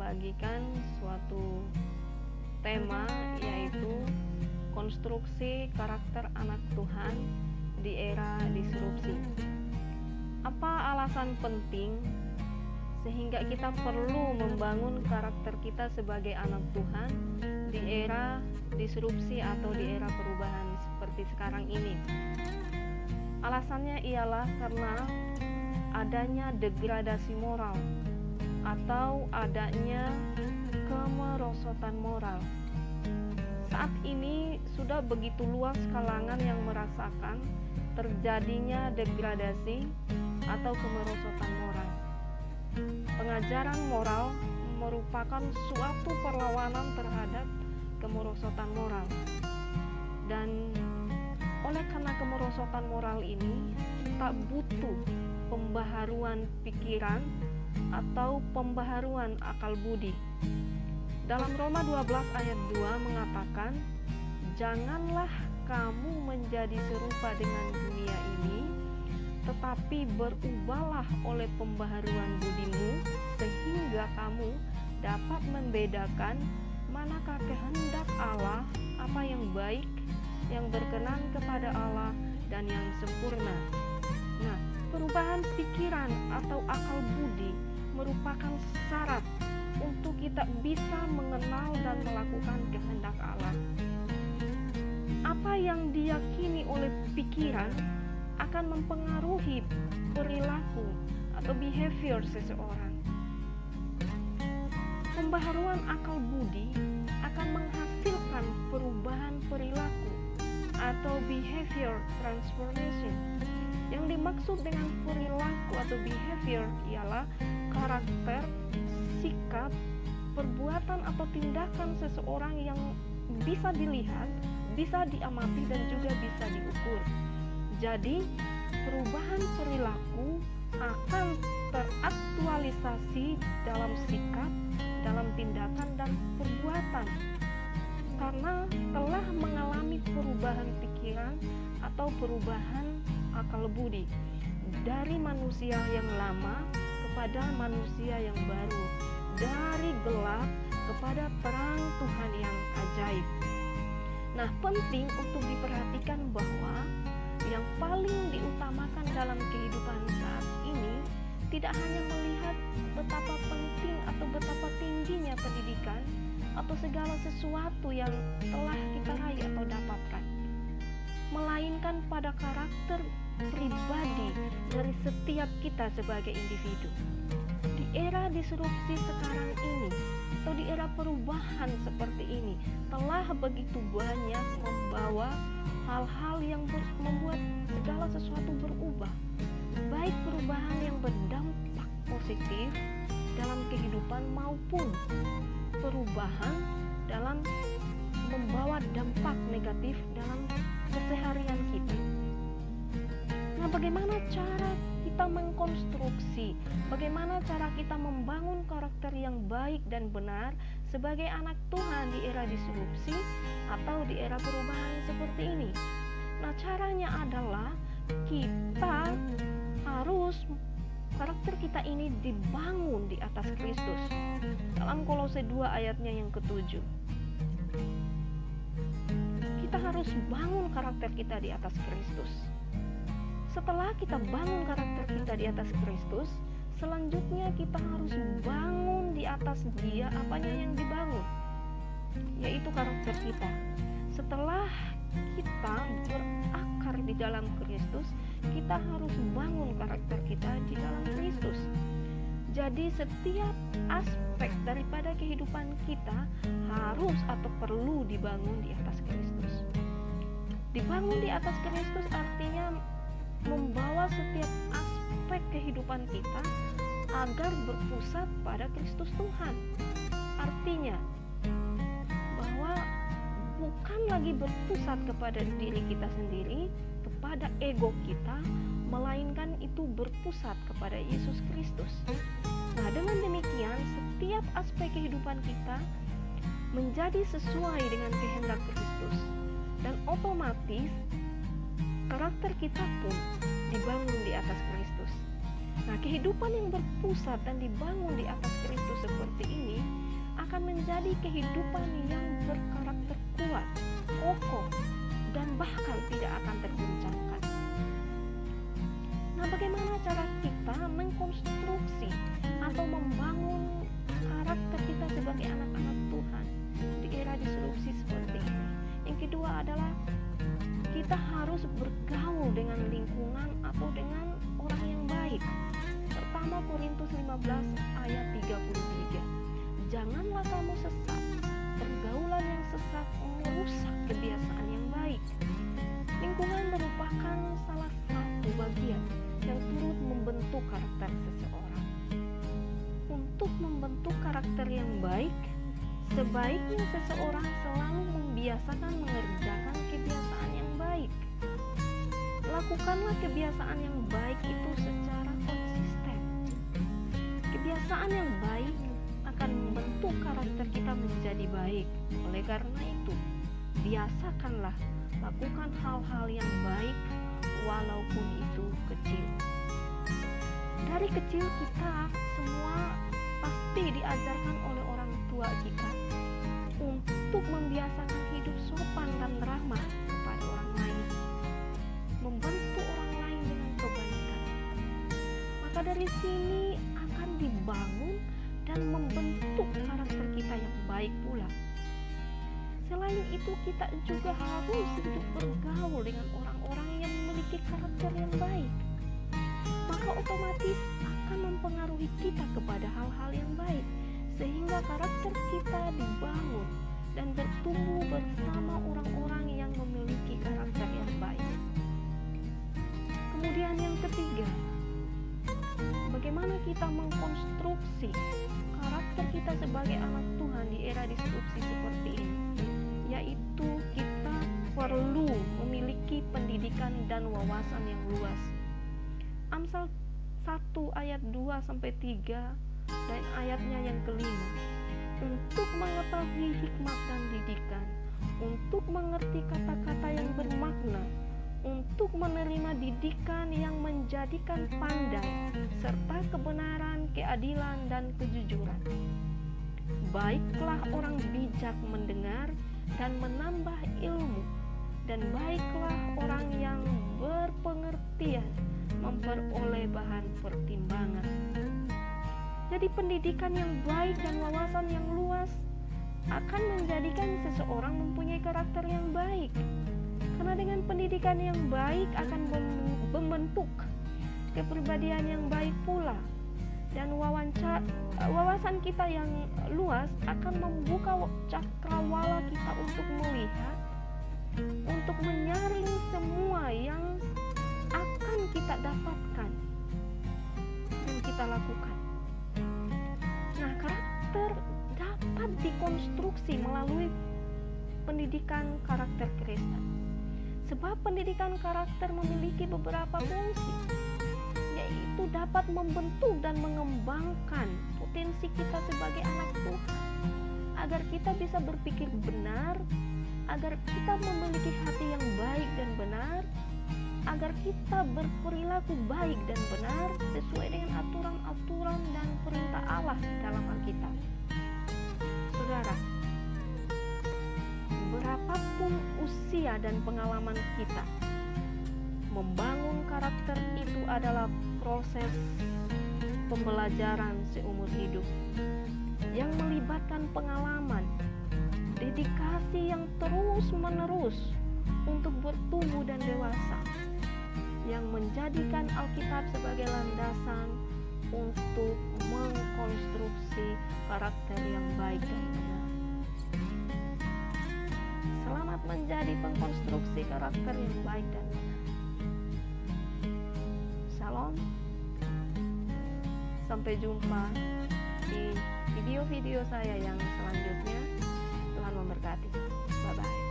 membagikan suatu tema, yaitu konstruksi karakter anak Tuhan di era disrupsi. Apa alasan penting sehingga kita perlu membangun karakter kita sebagai anak Tuhan di era disrupsi atau di era perubahan seperti sekarang ini? Alasannya ialah karena adanya degradasi moral atau adanya kemerosotan moral. Saat ini sudah begitu luas kalangan yang merasakan terjadinya degradasi atau kemerosotan moral. Pengajaran moral merupakan suatu perlawanan terhadap kemerosotan moral. Dan oleh karena kemerosotan moral ini tak butuh pembaharuan pikiran atau pembaharuan akal budi. Dalam Roma 12 ayat 2 mengatakan, "Janganlah kamu menjadi serupa dengan dunia ini, tetapi berubahlah oleh pembaharuan budimu, sehingga kamu dapat membedakan manakah kehendak Allah, apa yang baik, yang berkenan kepada Allah, dan yang sempurna." Nah, perubahan pikiran atau akal budi merupakan syarat untuk kita bisa mengenal dan melakukan kehendak Allah. Apa yang diyakini oleh pikiran akan mempengaruhi perilaku atau behavior seseorang. Pembaharuan akal budi akan menghasilkan perubahan perilaku atau behavior transformation. Yang dimaksud dengan perilaku atau behavior ialah karakter, sikap, perbuatan atau tindakan seseorang yang bisa dilihat, bisa diamati, dan juga bisa diukur. Jadi, perubahan perilaku akan teraktualisasi dalam sikap, dalam tindakan, dan perbuatan karena telah mengalami perubahan pikiran atau perubahan akal budi dari manusia yang lama kepada manusia yang baru, dari gelap kepada terang Tuhan yang ajaib. Nah, penting untuk diperhatikan bahwa yang paling diutamakan dalam kehidupan saat ini tidak hanya melihat betapa penting atau betapa tingginya pendidikan atau segala sesuatu yang telah kita raih atau dapatkan, melainkan pada karakter pribadi dari setiap kita sebagai individu. Di era disrupsi sekarang ini atau di era perubahan seperti ini telah begitu banyak membawa hal-hal yang membuat segala sesuatu berubah, baik perubahan yang berdampak positif dalam kehidupan maupun perubahan dalam membawa dampak negatif dalam keseharian kita. Nah, bagaimana cara kita mengkonstruksi, bagaimana cara kita membangun karakter yang baik dan benar sebagai anak Tuhan di era disrupsi atau di era perubahan seperti ini? Nah, caranya adalah kita harus karakter kita ini dibangun di atas Kristus. Dalam Kolose 2 ayatnya yang ke-7. Kita harus bangun karakter kita di atas Kristus. Setelah kita bangun karakter kita di atas Kristus, selanjutnya kita harus bangun di atas Dia apanya yang dibangun, yaitu karakter kita. Setelah kita berakar di dalam Kristus, kita harus bangun karakter kita di dalam Kristus. Jadi setiap aspek daripada kehidupan kita harus atau perlu dibangun di atas Kristus. Dibangun di atas Kristus artinya membawa setiap aspek kehidupan kita agar berpusat pada Kristus Tuhan. Artinya bahwa bukan lagi berpusat kepada diri kita sendiri, kepada ego kita, melainkan itu berpusat kepada Yesus Kristus. Nah, dengan demikian setiap aspek kehidupan kita menjadi sesuai dengan kehendak Kristus, dan otomatis karakter kita pun dibangun di atas Kristus. Nah, kehidupan yang berpusat dan dibangun di atas Kristus seperti ini akan menjadi kehidupan yang berkarakter kuat, kokoh, dan bahkan tidak akan terguncangkan. Nah, bagaimana cara kita mengkonstruksi atau membangun karakter kita sebagai anak-anak Tuhan di era disrupsi seperti ini? Yang kedua adalah kita harus bergaul dengan lingkungan atau dengan orang yang baik. Pertama Korintus 15 ayat 33. Janganlah kamu sesat. Pergaulan yang sesat merusak kebiasaan yang baik. Lingkungan merupakan salah satu bagian yang turut membentuk karakter seseorang. Untuk membentuk karakter yang baik, sebaiknya seseorang selalu membiasakan mengerjakan kebiasaan yang baik. Lakukanlah kebiasaan yang baik itu secara konsisten. Kebiasaan yang baik akan membentuk karakter kita menjadi baik. Oleh karena itu, biasakanlah lakukan hal-hal yang baik walaupun itu kecil. Dari kecil kita semua pasti diajarkan oleh orang tua kita untuk membiasakan hidup sopan dan ramah kepada orang lain, membantu orang lain dengan kebaikan. Maka dari sini akan dibangun dan membentuk karakter kita yang baik pula. Selain itu, kita juga harus hidup bergaul dengan orang-orang yang memiliki karakter yang baik. Maka otomatis akan mempengaruhi kita kepada hal-hal yang baik, sehingga karakter kita dibangun dan bertumbuh bersama orang-orang yang memiliki karakter yang baik. Kemudian yang ketiga, bagaimana kita mengkonstruksi karakter kita sebagai anak Tuhan di era disrupsi seperti ini, yaitu kita perlu memiliki pendidikan dan wawasan yang luas. Amsal 1 ayat 2-3 dan ayatnya yang kelima. Untuk mengetahui hikmat dan didikan, untuk mengerti kata-kata yang bermakna, untuk menerima didikan yang menjadikan pandai, serta kebenaran, keadilan, dan kejujuran. Baiklah orang bijak mendengar dan menambah ilmu, dan baiklah orang yang berpengertian memperoleh bahan pertimbangan. Jadi pendidikan yang baik dan wawasan yang luas akan menjadikan seseorang mempunyai karakter yang baik. Karena dengan pendidikan yang baik akan membentuk kepribadian yang baik pula. Dan wawasan kita yang luas akan membuka cakrawala kita untuk melihat, untuk menyaring semua yang akan kita dapatkan dan kita lakukan. Nah, karakter dapat dikonstruksi melalui pendidikan karakter Kristen. Sebab pendidikan karakter memiliki beberapa fungsi, yaitu dapat membentuk dan mengembangkan potensi kita sebagai anak Tuhan, agar kita bisa berpikir benar, agar kita memiliki hati yang baik dan benar, agar kita berperilaku baik dan benar sesuai dengan aturan-aturan dan perintah Allah dalam Alkitab. Saudara, berapapun usia dan pengalaman kita, membangun karakter itu adalah proses pembelajaran seumur hidup yang melibatkan pengalaman, dedikasi yang terus-menerus untuk bertumbuh dan dewasa, yang menjadikan Alkitab sebagai landasan untuk mengkonstruksi karakter yang baik dan benar. Selamat menjadi pengkonstruksi karakter yang baik dan benar. Shalom. Sampai jumpa di video-video saya yang selanjutnya. Tuhan memberkati. Bye-bye.